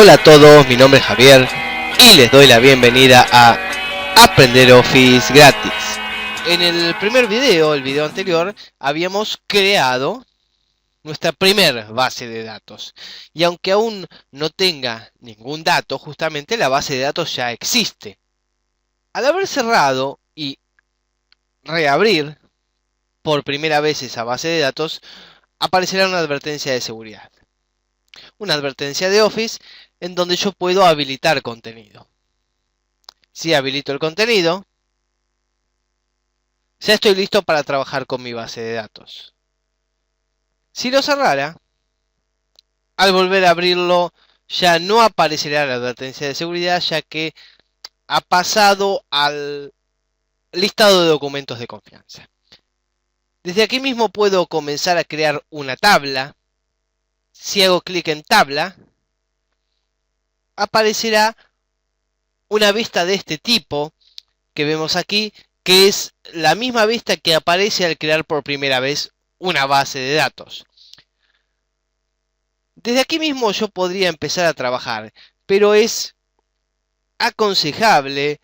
Hola a todos, mi nombre es Javier y les doy la bienvenida a Aprender Office gratis. En el primer video, el video anterior, habíamos creado nuestra primer base de datos. Y aunque aún no tenga ningún dato, justamente la base de datos ya existe. Al haber cerrado y reabrir por primera vez esa base de datos, aparecerá una advertencia de seguridad. Una advertencia de Office en donde yo puedo habilitar contenido. Si habilito el contenido, ya estoy listo para trabajar con mi base de datos. Si lo cerrara, al volver a abrirlo ya no aparecerá la advertencia de seguridad, ya que ha pasado al listado de documentos de confianza. Desde aquí mismo puedo comenzar a crear una tabla. Si hago clic en tabla, aparecerá una vista de este tipo que vemos aquí, que es la misma vista que aparece al crear por primera vez una base de datos. Desde aquí mismo yo podría empezar a trabajar, pero es aconsejable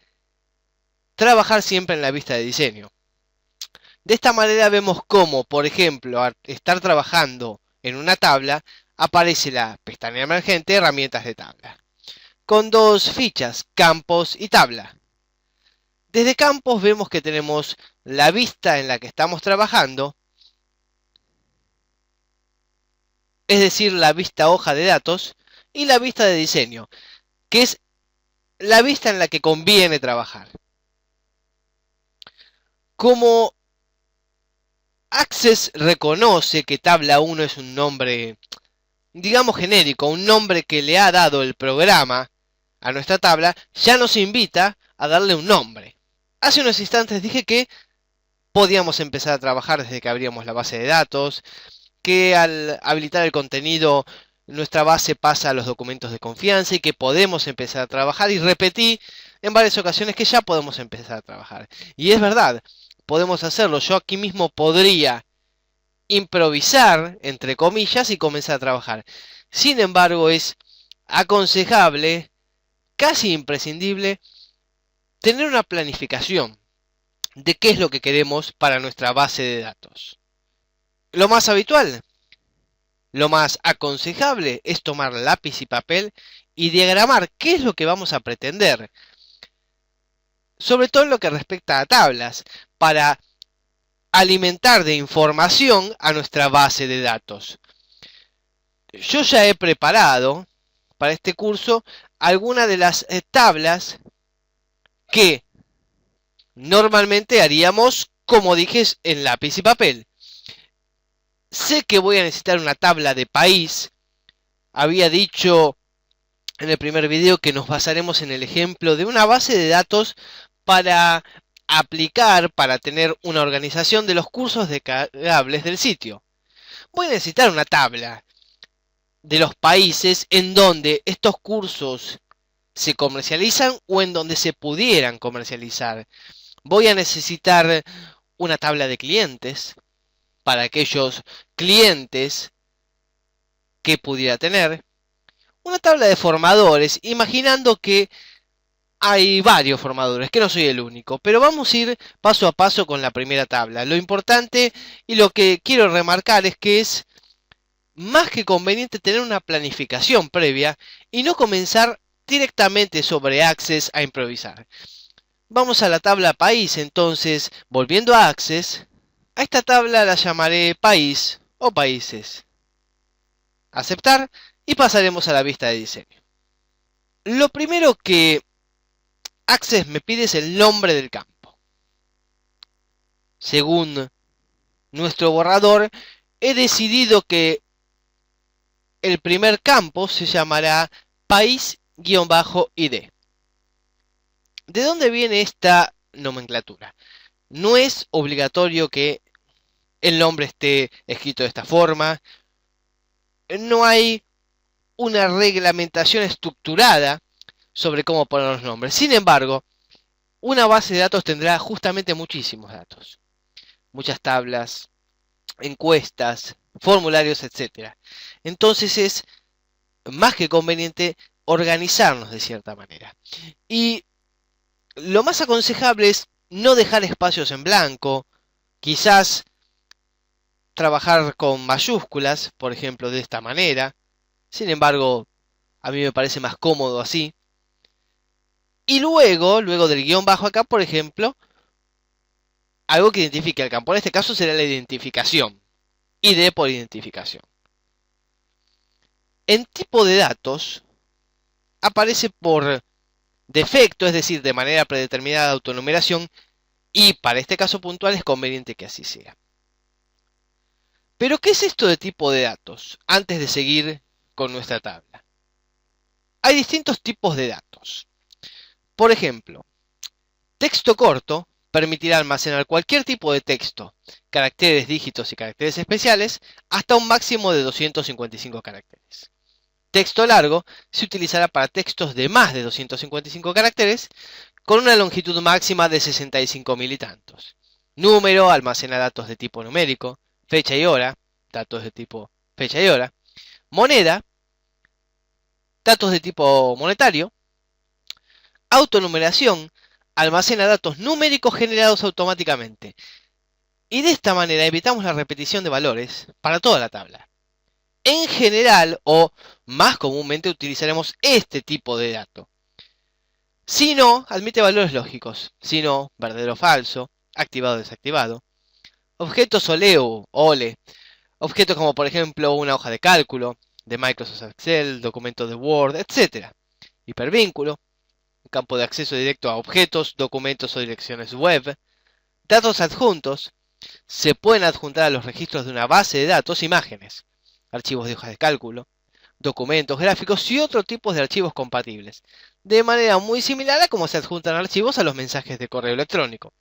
trabajar siempre en la vista de diseño. De esta manera vemos cómo, por ejemplo, al estar trabajando en una tabla, aparece la pestaña emergente herramientas de tabla, con dos fichas, campos y tabla. Desde campos vemos que tenemos la vista en la que estamos trabajando, es decir, la vista hoja de datos, y la vista de diseño, que es la vista en la que conviene trabajar. Como Access reconoce que tabla 1 es un nombre, digamos genérico, un nombre que le ha dado el programa a nuestra tabla, ya nos invita a darle un nombre. Hace unos instantes dije que podíamos empezar a trabajar desde que abríamos la base de datos, que al habilitar el contenido nuestra base pasa a los documentos de confianza y que podemos empezar a trabajar, y repetí en varias ocasiones que ya podemos empezar a trabajar. Y es verdad, podemos hacerlo. Yo aquí mismo podría improvisar, entre comillas, y comenzar a trabajar. Sin embargo, es aconsejable, casi imprescindible, tener una planificación de qué es lo que queremos para nuestra base de datos. Lo más habitual, lo más aconsejable es tomar lápiz y papel y diagramar qué es lo que vamos a pretender. Sobre todo en lo que respecta a tablas, para alimentar de información a nuestra base de datos. Yo ya he preparado para este curso algunas de las tablas que normalmente haríamos, como dije, en lápiz y papel. Sé que voy a necesitar una tabla de país. Había dicho en el primer video que nos basaremos en el ejemplo de una base de datos para aplicar, para tener una organización de los cursos descargables del sitio. Voy a necesitar una tabla de los países en donde estos cursos se comercializan o en donde se pudieran comercializar. Voy a necesitar una tabla de clientes para aquellos clientes que pudiera tener. Una tabla de formadores, imaginando que hay varios formadores, que no soy el único, pero vamos a ir paso a paso con la primera tabla. Lo importante y lo que quiero remarcar es que es más que conveniente tener una planificación previa y no comenzar directamente sobre Access a improvisar. Vamos a la tabla país, entonces, volviendo a Access, a esta tabla la llamaré país o países. Aceptar y pasaremos a la vista de diseño. Lo primero que Access me pide es el nombre del campo. Según nuestro borrador, he decidido que el primer campo se llamará país-id. ¿De dónde viene esta nomenclatura? No es obligatorio que el nombre esté escrito de esta forma. No hay una reglamentación estructurada sobre cómo poner los nombres. Sin embargo, una base de datos tendrá justamente muchísimos datos. Muchas tablas, encuestas, formularios, etc. Entonces es más que conveniente organizarnos de cierta manera. Y lo más aconsejable es no dejar espacios en blanco, quizás trabajar con mayúsculas, por ejemplo, de esta manera. Sin embargo, a mí me parece más cómodo así. Y luego del guión bajo acá, por ejemplo, algo que identifique al campo. En este caso será la identificación. ID por identificación. En tipo de datos, aparece por defecto, es decir, de manera predeterminada autonumeración, y para este caso puntual es conveniente que así sea. Pero, ¿qué es esto de tipo de datos? Antes de seguir con nuestra tabla. Hay distintos tipos de datos. Por ejemplo, texto corto permitirá almacenar cualquier tipo de texto, caracteres, dígitos y caracteres especiales, hasta un máximo de 255 caracteres. Texto largo se utilizará para textos de más de 255 caracteres, con una longitud máxima de 65.000 y tantos. Número almacena datos de tipo numérico, fecha y hora, datos de tipo fecha y hora. Moneda, datos de tipo monetario. Autonumeración, almacena datos numéricos generados automáticamente. Y de esta manera evitamos la repetición de valores para toda la tabla. En general, o más comúnmente, utilizaremos este tipo de dato. Si no, admite valores lógicos. Si no, verdadero o falso, activado o desactivado. Objetos OLE, objetos como por ejemplo una hoja de cálculo, de Microsoft Excel, documento de Word, etc. Hipervínculo, un campo de acceso directo a objetos, documentos o direcciones web. Datos adjuntos, se pueden adjuntar a los registros de una base de datos imágenes, archivos de hojas de cálculo, documentos, gráficos y otros tipos de archivos compatibles, de manera muy similar a cómo se adjuntan archivos a los mensajes de correo electrónico.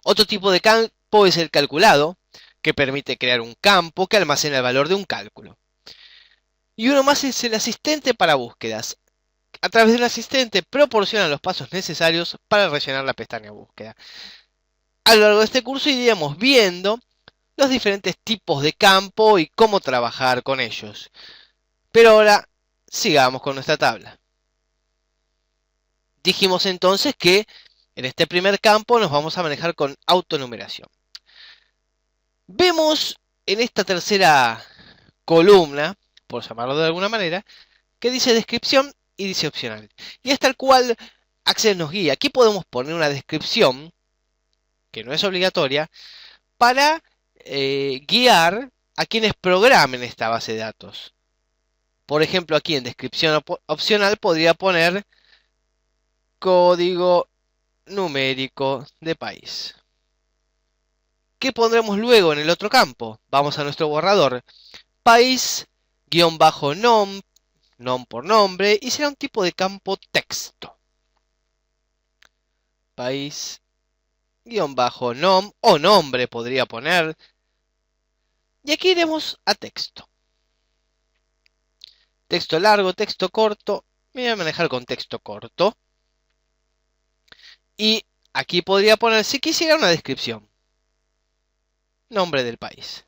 Otro tipo de campo es el calculado, que permite crear un campo que almacena el valor de un cálculo. Y uno más es el asistente para búsquedas. A través del asistente proporciona los pasos necesarios para rellenar la pestaña búsqueda. A lo largo de este curso iríamos viendo los diferentes tipos de campo y cómo trabajar con ellos. Pero ahora sigamos con nuestra tabla. Dijimos entonces que en este primer campo nos vamos a manejar con autonumeración. Vemos en esta tercera columna, por llamarlo de alguna manera, que dice descripción y dice opcional. Y es tal cual Access nos guía. Aquí podemos poner una descripción, que no es obligatoria, para guiar a quienes programen esta base de datos. Por ejemplo, aquí en descripción opcional podría poner código numérico de país. ¿Qué pondremos luego en el otro campo? Vamos a nuestro borrador. País-nom, nom por nombre, y será un tipo de campo texto. País-nom o nombre podría poner. Y aquí iremos a texto. Texto largo, texto corto. Me voy a manejar con texto corto. Y aquí podría poner, si quisiera, una descripción. Nombre del país.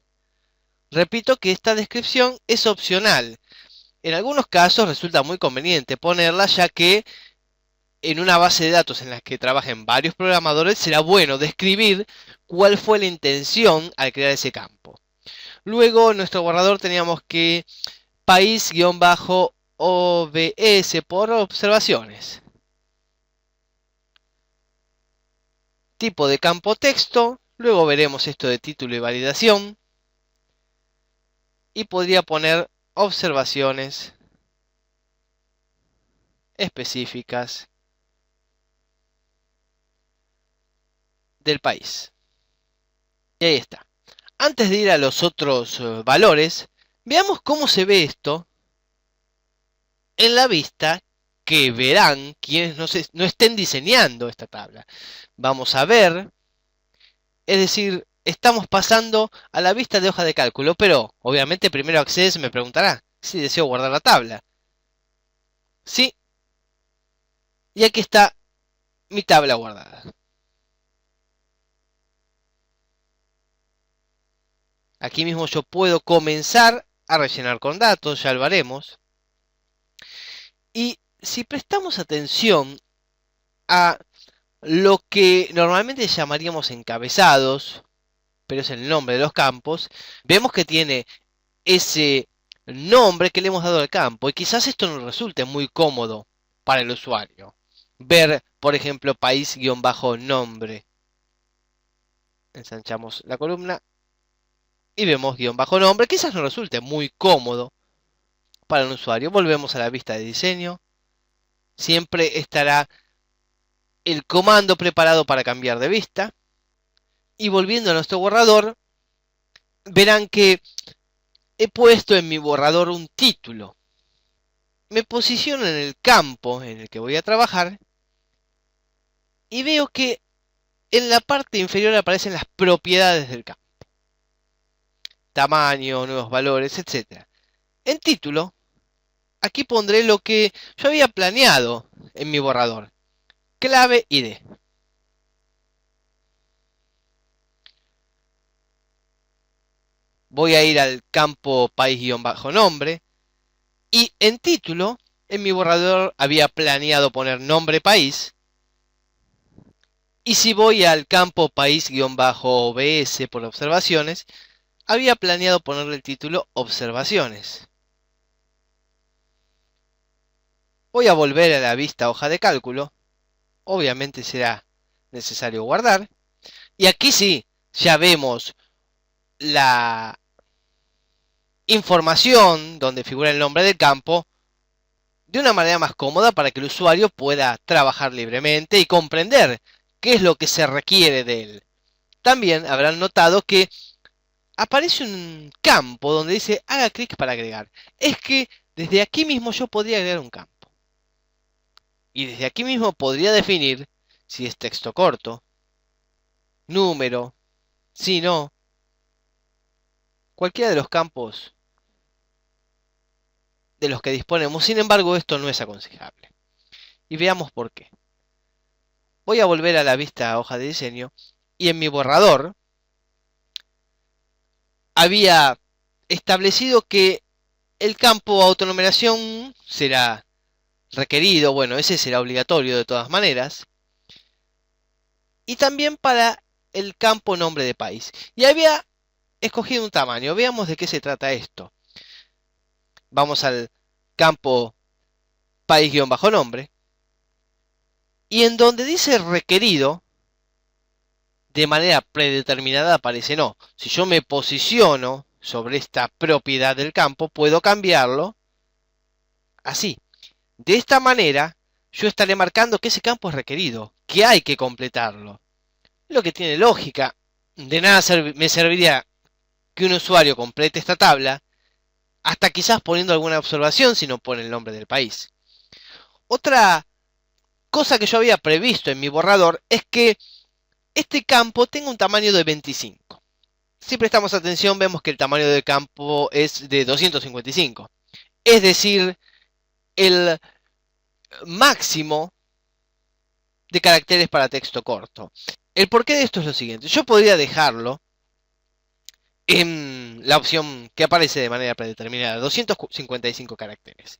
Repito que esta descripción es opcional. En algunos casos resulta muy conveniente ponerla, ya que en una base de datos en la que trabajen varios programadores será bueno describir cuál fue la intención al crear ese campo. Luego en nuestro borrador teníamos que país-OBS por observaciones. Tipo de campo texto. Luego veremos esto de título y validación. Y podría poner observaciones específicas del país. Y ahí está. Antes de ir a los otros valores, veamos cómo se ve esto en la vista que verán quienes no estén diseñando esta tabla. Vamos a ver, es decir, estamos pasando a la vista de hoja de cálculo, pero obviamente primero Access me preguntará si deseo guardar la tabla. Sí, y aquí está mi tabla guardada. Aquí mismo yo puedo comenzar a rellenar con datos, ya lo haremos. Y si prestamos atención a lo que normalmente llamaríamos encabezados, pero es el nombre de los campos, vemos que tiene ese nombre que le hemos dado al campo y quizás esto nos resulte muy cómodo para el usuario. Ver, por ejemplo, país-nombre. Ensanchamos la columna y vemos _nombre. Quizás nos resulte muy cómodo para un usuario. Volvemos a la vista de diseño. Siempre estará el comando preparado para cambiar de vista. Y volviendo a nuestro borrador, verán que he puesto en mi borrador un título. Me posiciono en el campo en el que voy a trabajar y veo que en la parte inferior aparecen las propiedades del campo. Tamaño, nuevos valores, etc. En título, aquí pondré lo que yo había planeado en mi borrador. Clave ID. Voy a ir al campo país-nombre y en título, en mi borrador había planeado poner nombre país. Y si voy al campo país-obs por observaciones, había planeado ponerle el título observaciones. Voy a volver a la vista hoja de cálculo. Obviamente será necesario guardar. Y aquí sí, ya vemos la información donde figura el nombre del campo de una manera más cómoda para que el usuario pueda trabajar libremente y comprender qué es lo que se requiere de él. También habrán notado que aparece un campo donde dice haga clic para agregar. Es que desde aquí mismo yo podría agregar un campo. Y desde aquí mismo podría definir si es texto corto, número, si no, cualquiera de los campos de los que disponemos. Sin embargo, esto no es aconsejable. Y veamos por qué. Voy a volver a la vista hoja de diseño y en mi borrador había establecido que el campo autonumeración será requerido, bueno, ese será obligatorio de todas maneras, y también para el campo nombre de país. Y había escogido un tamaño. Veamos de qué se trata esto. Vamos al campo país-nombre y en donde dice requerido, de manera predeterminada aparece no. Si yo me posiciono sobre esta propiedad del campo, puedo cambiarlo así. De esta manera, yo estaré marcando que ese campo es requerido, que hay que completarlo. Lo que tiene lógica. De nada me serviría que un usuario complete esta tabla, hasta quizás poniendo alguna observación si no pone el nombre del país. Otra cosa que yo había previsto en mi borrador es que este campo tenga un tamaño de 25. Si prestamos atención, vemos que el tamaño del campo es de 255. Es decir, el máximo de caracteres para texto corto. El porqué de esto es lo siguiente. Yo podría dejarlo en la opción que aparece de manera predeterminada, 255 caracteres.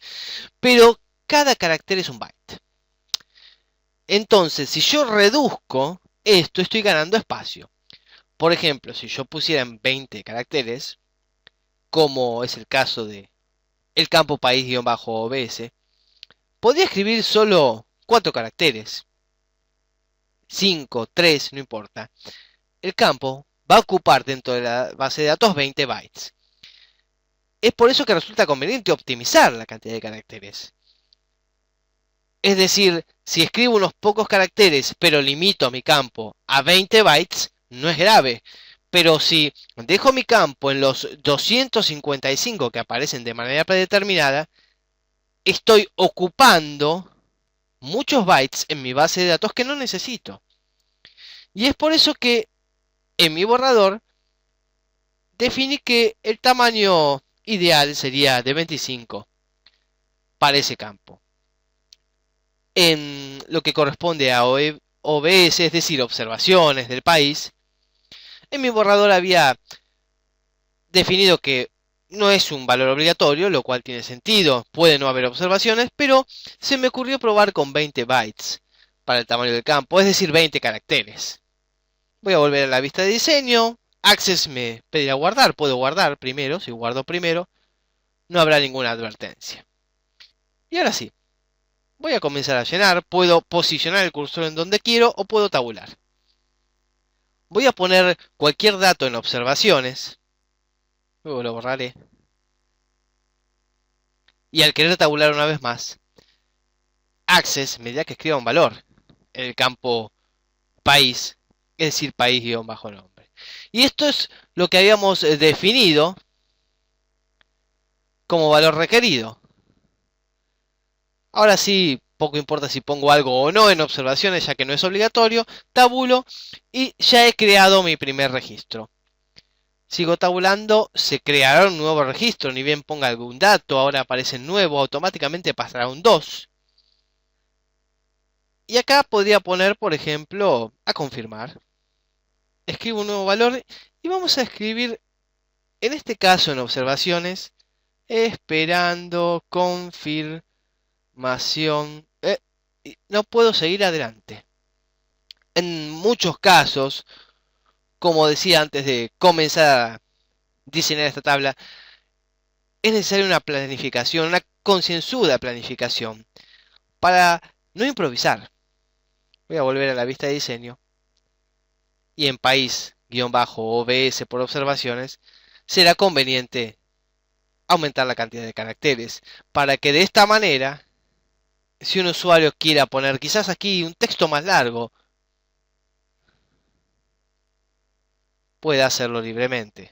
Pero cada carácter es un byte. Entonces, si yo reduzco esto, estoy ganando espacio. Por ejemplo, si yo pusiera en 20 caracteres, como es el caso de el campo país-obs, podría escribir solo 4 caracteres. 5, 3, no importa. El campo va a ocupar dentro de la base de datos 20 bytes. Es por eso que resulta conveniente optimizar la cantidad de caracteres. Es decir, si escribo unos pocos caracteres, pero limito mi campo a 20 bytes, no es grave. Pero si dejo mi campo en los 255 que aparecen de manera predeterminada, estoy ocupando muchos bytes en mi base de datos que no necesito. Y es por eso que en mi borrador definí que el tamaño ideal sería de 25 para ese campo. En lo que corresponde a OBS, es decir, observaciones del país, en mi borrador había definido que No es un valor obligatorio, lo cual tiene sentido. Puede no haber observaciones, pero se me ocurrió probar con 20 bytes para el tamaño del campo, es decir, 20 caracteres. Voy a volver a la vista de diseño. Access me pedirá guardar. Puedo guardar primero. Si guardo primero, no habrá ninguna advertencia. Y ahora sí, voy a comenzar a llenar. Puedo posicionar el cursor en donde quiero o puedo tabular. Voy a poner cualquier dato en observaciones. Luego lo borraré. Y al querer tabular una vez más, Access me dirá que escriba un valor en el campo país, es decir, país-nombre. Y esto es lo que habíamos definido como valor requerido. Ahora sí, poco importa si pongo algo o no en observaciones, ya que no es obligatorio. Tabulo y ya he creado mi primer registro. Sigo tabulando, se creará un nuevo registro, ni bien ponga algún dato, ahora aparece nuevo, automáticamente pasará un 2. Y acá podría poner, por ejemplo, a confirmar. Escribo un nuevo valor y vamos a escribir, en este caso en observaciones, esperando confirmación. No puedo seguir adelante. En muchos casos, como decía antes de comenzar a diseñar esta tabla, es necesaria una planificación, una concienzuda planificación, para no improvisar. Voy a volver a la vista de diseño y en país-OBS por observaciones, será conveniente aumentar la cantidad de caracteres para que de esta manera, si un usuario quiera poner quizás aquí un texto más largo, pueda hacerlo libremente.